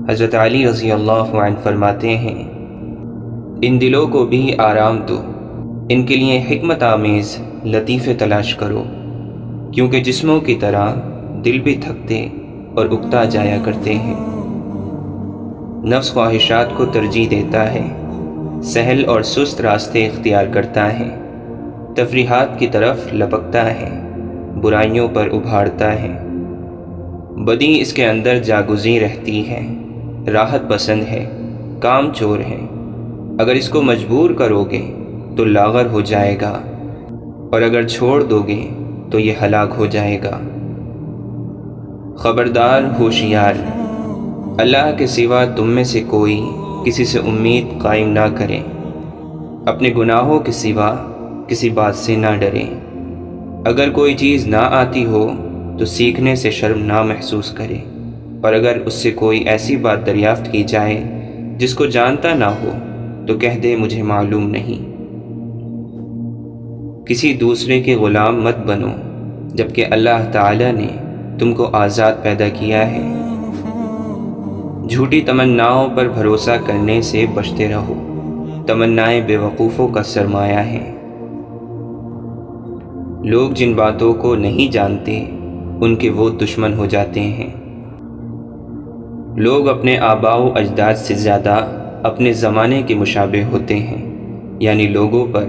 حضرت علی رضی اللہ عنہ فرماتے ہیں، ان دلوں کو بھی آرام دو، ان کے لیے حکمت آمیز لطیفے تلاش کرو، کیونکہ جسموں کی طرح دل بھی تھکتے اور اکتا جایا کرتے ہیں۔ نفس خواہشات کو ترجیح دیتا ہے، سہل اور سست راستے اختیار کرتا ہے، تفریحات کی طرف لپکتا ہے، برائیوں پر ابھارتا ہے۔ بدی اس کے اندر جاگزی رہتی ہے، راحت پسند ہے، کام چور ہے۔ اگر اس کو مجبور کرو گے تو لاغر ہو جائے گا، اور اگر چھوڑ دو گے تو یہ ہلاک ہو جائے گا۔ خبردار، ہوشیار، اللہ کے سوا تم میں سے کوئی کسی سے امید قائم نہ کرے، اپنے گناہوں کے سوا کسی بات سے نہ ڈرے۔ اگر کوئی چیز نہ آتی ہو تو سیکھنے سے شرم نہ محسوس کرے، اور اگر اس سے کوئی ایسی بات دریافت کی جائے جس کو جانتا نہ ہو تو کہہ دے مجھے معلوم نہیں۔ کسی دوسرے کے غلام مت بنو جبکہ اللہ تعالی نے تم کو آزاد پیدا کیا ہے۔ جھوٹی تمناؤں پر بھروسہ کرنے سے بچتے رہو، تمنائیں بے وقوفوں کا سرمایہ ہیں۔ لوگ جن باتوں کو نہیں جانتے ان کے وہ دشمن ہو جاتے ہیں۔ لوگ اپنے آباء و اجداد سے زیادہ اپنے زمانے کے مشابہ ہوتے ہیں، یعنی لوگوں پر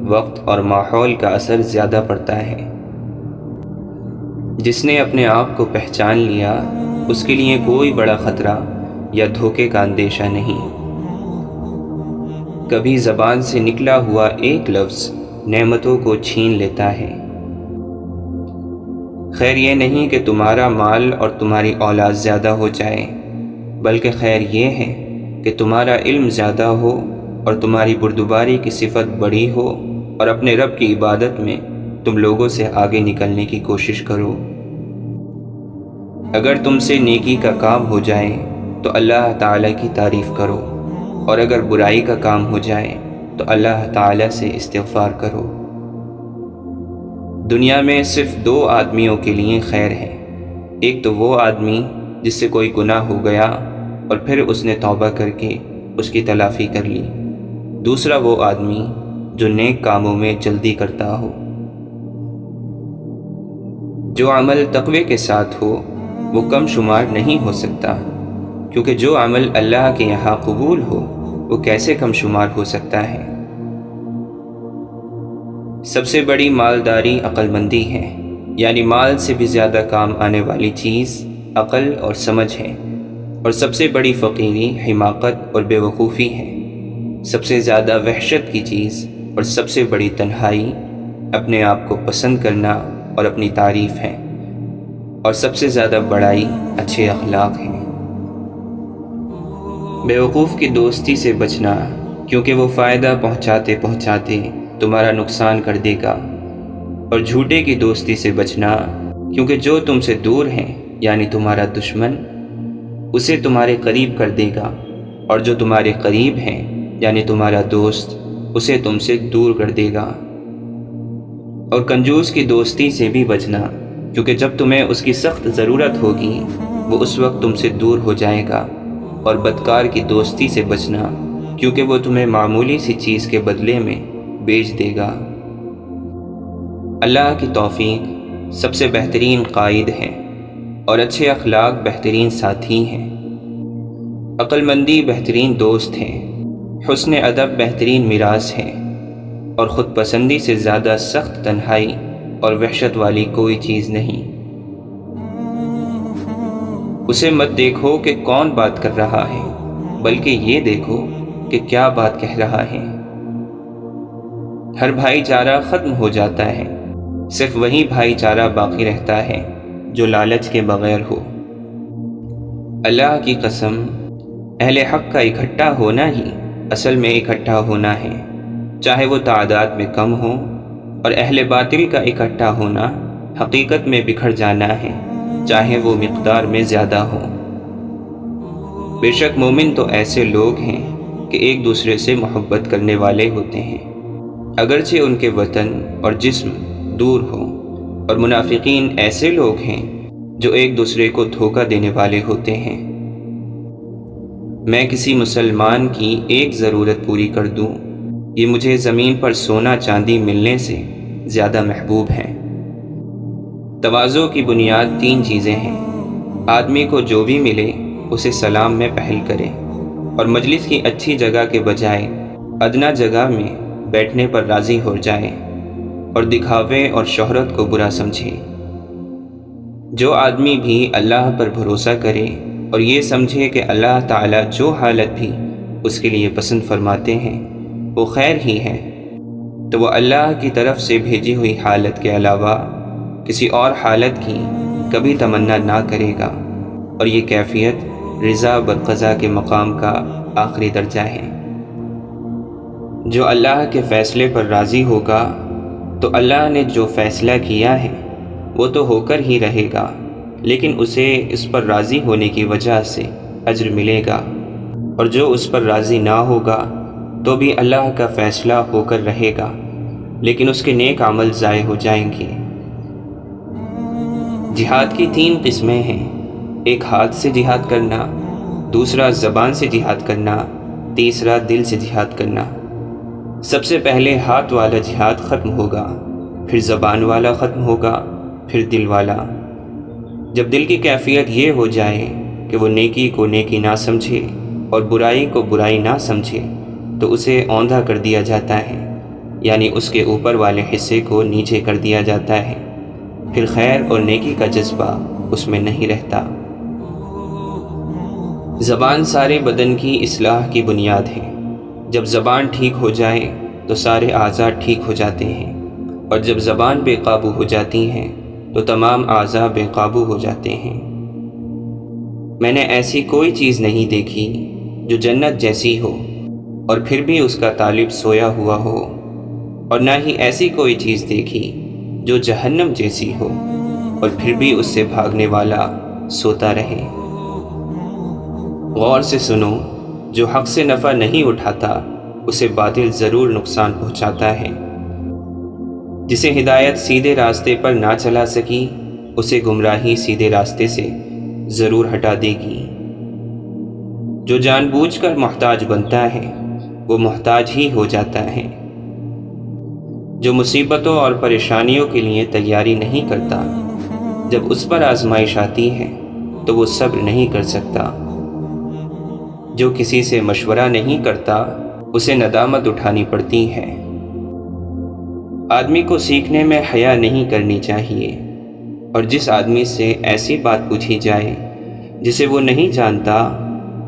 وقت اور ماحول کا اثر زیادہ پڑتا ہے۔ جس نے اپنے آپ کو پہچان لیا اس کے لیے کوئی بڑا خطرہ یا دھوکے کا اندیشہ نہیں۔ کبھی زبان سے نکلا ہوا ایک لفظ نعمتوں کو چھین لیتا ہے۔ خیر یہ نہیں کہ تمہارا مال اور تمہاری اولاد زیادہ ہو جائے، بلکہ خیر یہ ہے کہ تمہارا علم زیادہ ہو اور تمہاری بردباری کی صفت بڑی ہو، اور اپنے رب کی عبادت میں تم لوگوں سے آگے نکلنے کی کوشش کرو۔ اگر تم سے نیکی کا کام ہو جائے تو اللہ تعالیٰ کی تعریف کرو، اور اگر برائی کا کام ہو جائے تو اللہ تعالیٰ سے استغفار کرو۔ دنیا میں صرف دو آدمیوں کے لیے خیر ہے، ایک تو وہ آدمی جس سے کوئی گناہ ہو گیا اور پھر اس نے توبہ کر کے اس کی تلافی کر لی، دوسرا وہ آدمی جو نیک کاموں میں جلدی کرتا ہو۔ جو عمل تقوی کے ساتھ ہو وہ کم شمار نہیں ہو سکتا، کیونکہ جو عمل اللہ کے یہاں قبول ہو وہ کیسے کم شمار ہو سکتا ہے۔ سب سے بڑی مالداری عقل مندی ہے، یعنی مال سے بھی زیادہ کام آنے والی چیز عقل اور سمجھ ہے، اور سب سے بڑی فقیری حماقت اور بے وقوفی ہے۔ سب سے زیادہ وحشت کی چیز اور سب سے بڑی تنہائی اپنے آپ کو پسند کرنا اور اپنی تعریف ہے، اور سب سے زیادہ بڑائی اچھے اخلاق ہیں۔ بے وقوف کی دوستی سے بچنا، کیونکہ وہ فائدہ پہنچاتے پہنچاتے تمہارا نقصان کر دے گا، اور جھوٹے کی دوستی سے بچنا، کیونکہ جو تم سے دور ہیں یعنی تمہارا دشمن اسے تمہارے قریب کر دے گا، اور جو تمہارے قریب ہیں یعنی تمہارا دوست اسے تم سے دور کر دے گا۔ اور کنجوس کی دوستی سے بھی بچنا، کیونکہ جب تمہیں اس کی سخت ضرورت ہوگی وہ اس وقت تم سے دور ہو جائے گا۔ اور بدکار کی دوستی سے بچنا، کیونکہ وہ تمہیں معمولی سی چیز کے بدلے میں بیچ دے گا۔ اللہ کی توفیق سب سے بہترین قائد ہے، اور اچھے اخلاق بہترین ساتھی ہیں۔ عقل مندی بہترین دوست ہے، حسن ادب بہترین میراث ہے، اور خود پسندی سے زیادہ سخت تنہائی اور وحشت والی کوئی چیز نہیں۔ اسے مت دیکھو کہ کون بات کر رہا ہے، بلکہ یہ دیکھو کہ کیا بات کہہ رہا ہے۔ ہر بھائی چارہ ختم ہو جاتا ہے، صرف وہی بھائی چارہ باقی رہتا ہے جو لالچ کے بغیر ہو۔ اللہ کی قسم، اہل حق کا اکٹھا ہونا ہی اصل میں اکٹھا ہونا ہے، چاہے وہ تعداد میں کم ہو، اور اہل باطل کا اکٹھا ہونا حقیقت میں بکھر جانا ہے، چاہے وہ مقدار میں زیادہ ہو۔ بے شک مومن تو ایسے لوگ ہیں کہ ایک دوسرے سے محبت کرنے والے ہوتے ہیں، اگرچہ ان کے وطن اور جسم دور ہوں، اور منافقین ایسے لوگ ہیں جو ایک دوسرے کو دھوکہ دینے والے ہوتے ہیں۔ میں کسی مسلمان کی ایک ضرورت پوری کر دوں، یہ مجھے زمین پر سونا چاندی ملنے سے زیادہ محبوب ہے۔ تواضع کی بنیاد 3 چیزیں ہیں۔ آدمی کو جو بھی ملے اسے سلام میں پہل کرے، اور مجلس کی اچھی جگہ کے بجائے ادنا جگہ میں بیٹھنے پر راضی ہو جائے، اور دکھاوے اور شہرت کو برا سمجھے۔ جو آدمی بھی اللہ پر بھروسہ کرے اور یہ سمجھے کہ اللہ تعالیٰ جو حالت بھی اس کے لیے پسند فرماتے ہیں وہ خیر ہی ہے، تو وہ اللہ کی طرف سے بھیجی ہوئی حالت کے علاوہ کسی اور حالت کی کبھی تمنا نہ کرے گا، اور یہ کیفیت رضا بالقضاء کے مقام کا آخری درجہ ہے۔ جو اللہ کے فیصلے پر راضی ہوگا تو اللہ نے جو فیصلہ کیا ہے وہ تو ہو کر ہی رہے گا، لیکن اسے اس پر راضی ہونے کی وجہ سے اجر ملے گا، اور جو اس پر راضی نہ ہوگا تو بھی اللہ کا فیصلہ ہو کر رہے گا، لیکن اس کے نیک عمل ضائع ہو جائیں گے۔ جہاد کی 3 قسمیں ہیں۔ ایک ہاتھ سے جہاد کرنا، دوسرا زبان سے جہاد کرنا، تیسرا دل سے جہاد کرنا۔ سب سے پہلے ہاتھ والا جہاد ختم ہوگا، پھر زبان والا ختم ہوگا، پھر دل والا۔ جب دل کی کیفیت یہ ہو جائے کہ وہ نیکی کو نیکی نہ سمجھے اور برائی کو برائی نہ سمجھے تو اسے اوندھا کر دیا جاتا ہے، یعنی اس کے اوپر والے حصے کو نیچے کر دیا جاتا ہے، پھر خیر اور نیکی کا جذبہ اس میں نہیں رہتا۔ زبان سارے بدن کی اصلاح کی بنیاد ہے۔ جب زبان ٹھیک ہو جائے تو سارے اعضاء ٹھیک ہو جاتے ہیں، اور جب زبان بے قابو ہو جاتی ہیں تو تمام اعضاء بے قابو ہو جاتے ہیں۔ میں نے ایسی کوئی چیز نہیں دیکھی جو جنت جیسی ہو اور پھر بھی اس کا طالب سویا ہوا ہو، اور نہ ہی ایسی کوئی چیز دیکھی جو جہنم جیسی ہو اور پھر بھی اس سے بھاگنے والا سوتا رہے۔ غور سے سنو، جو حق سے نفع نہیں اٹھاتا اسے باطل ضرور نقصان پہنچاتا ہے۔ جسے ہدایت سیدھے راستے پر نہ چلا سکی اسے گمراہی سیدھے راستے سے ضرور ہٹا دے گی۔ جو جان بوجھ کر محتاج بنتا ہے وہ محتاج ہی ہو جاتا ہے۔ جو مصیبتوں اور پریشانیوں کے لیے تیاری نہیں کرتا، جب اس پر آزمائش آتی ہے تو وہ صبر نہیں کر سکتا۔ جو کسی سے مشورہ نہیں کرتا اسے ندامت اٹھانی پڑتی ہے۔ آدمی کو سیکھنے میں حیا نہیں کرنی چاہیے، اور جس آدمی سے ایسی بات پوچھی جائے جسے وہ نہیں جانتا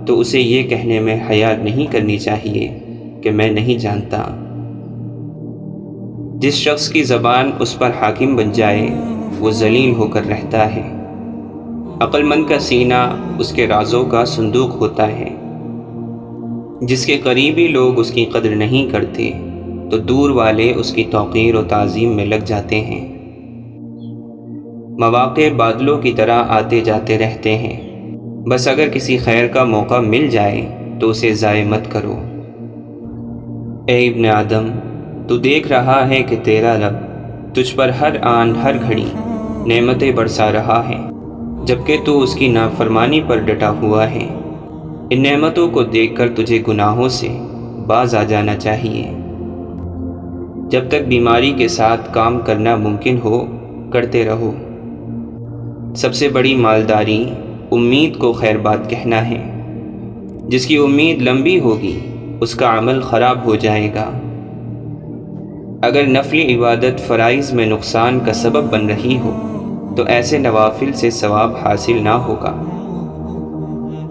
تو اسے یہ کہنے میں حیا نہیں کرنی چاہیے کہ میں نہیں جانتا۔ جس شخص کی زبان اس پر حاکم بن جائے وہ ذلیل ہو کر رہتا ہے۔ عقل مند کا سینہ اس کے رازوں کا صندوق ہوتا ہے۔ جس کے قریبی لوگ اس کی قدر نہیں کرتے تو دور والے اس کی توقیر و تعظیم میں لگ جاتے ہیں۔ مواقع بادلوں کی طرح آتے جاتے رہتے ہیں، بس اگر کسی خیر کا موقع مل جائے تو اسے ضائع مت کرو۔ اے ابن آدم، تو دیکھ رہا ہے کہ تیرا رب تجھ پر ہر آن ہر گھڑی نعمتیں برسا رہا ہے، جبکہ تو اس کی نافرمانی پر ڈٹا ہوا ہے۔ ان نعمتوں کو دیکھ کر تجھے گناہوں سے باز آ جانا چاہیے۔ جب تک بیماری کے ساتھ کام کرنا ممکن ہو کرتے رہو۔ سب سے بڑی مالداری امید کو خیر بات کہنا ہے۔ جس کی امید لمبی ہوگی اس کا عمل خراب ہو جائے گا۔ اگر نفلی عبادت فرائض میں نقصان کا سبب بن رہی ہو تو ایسے نوافل سے ثواب حاصل نہ ہوگا۔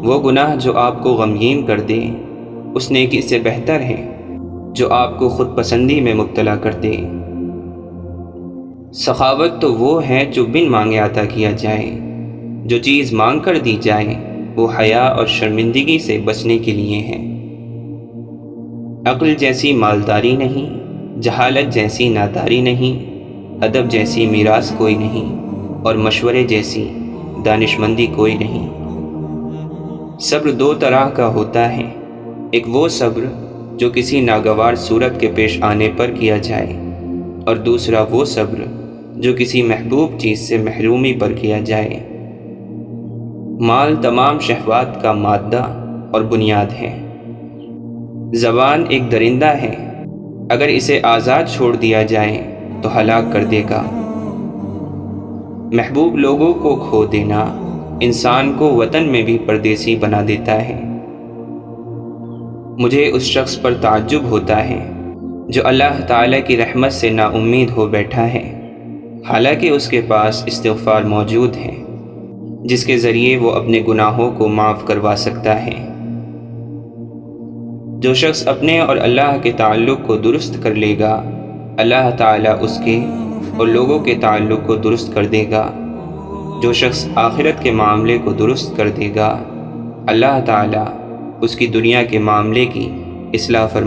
وہ گناہ جو آپ کو غمگین کر دے اس نیکی سے بہتر ہے جو آپ کو خود پسندی میں مبتلا کر دے۔ سخاوت تو وہ ہے جو بن مانگے عطا کیا جائے۔ جو چیز مانگ کر دی جائے وہ حیا اور شرمندگی سے بچنے کے لیے ہے۔ عقل جیسی مالداری نہیں، جہالت جیسی ناداری نہیں، ادب جیسی میراث کوئی نہیں، اور مشورے جیسی دانشمندی کوئی نہیں۔ صبر 2 طرح کا ہوتا ہے، ایک وہ صبر جو کسی ناگوار صورت کے پیش آنے پر کیا جائے، اور دوسرا وہ صبر جو کسی محبوب چیز سے محرومی پر کیا جائے۔ مال تمام شہوات کا مادہ اور بنیاد ہے۔ زبان ایک درندہ ہے، اگر اسے آزاد چھوڑ دیا جائے تو ہلاک کر دے گا۔ محبوب لوگوں کو کھو دینا انسان کو وطن میں بھی پردیسی بنا دیتا ہے۔ مجھے اس شخص پر تعجب ہوتا ہے جو اللہ تعالیٰ کی رحمت سے نا امید ہو بیٹھا ہے، حالانکہ اس کے پاس استغفار موجود ہے جس کے ذریعے وہ اپنے گناہوں کو معاف کروا سکتا ہے۔ جو شخص اپنے اور اللہ کے تعلق کو درست کر لے گا، اللہ تعالیٰ اس کے اور لوگوں کے تعلق کو درست کر دے گا۔ جو شخص آخرت کے معاملے کو درست کر دے گا، اللہ تعالیٰ اس کی دنیا کے معاملے کی اصلاح فرمائے گا۔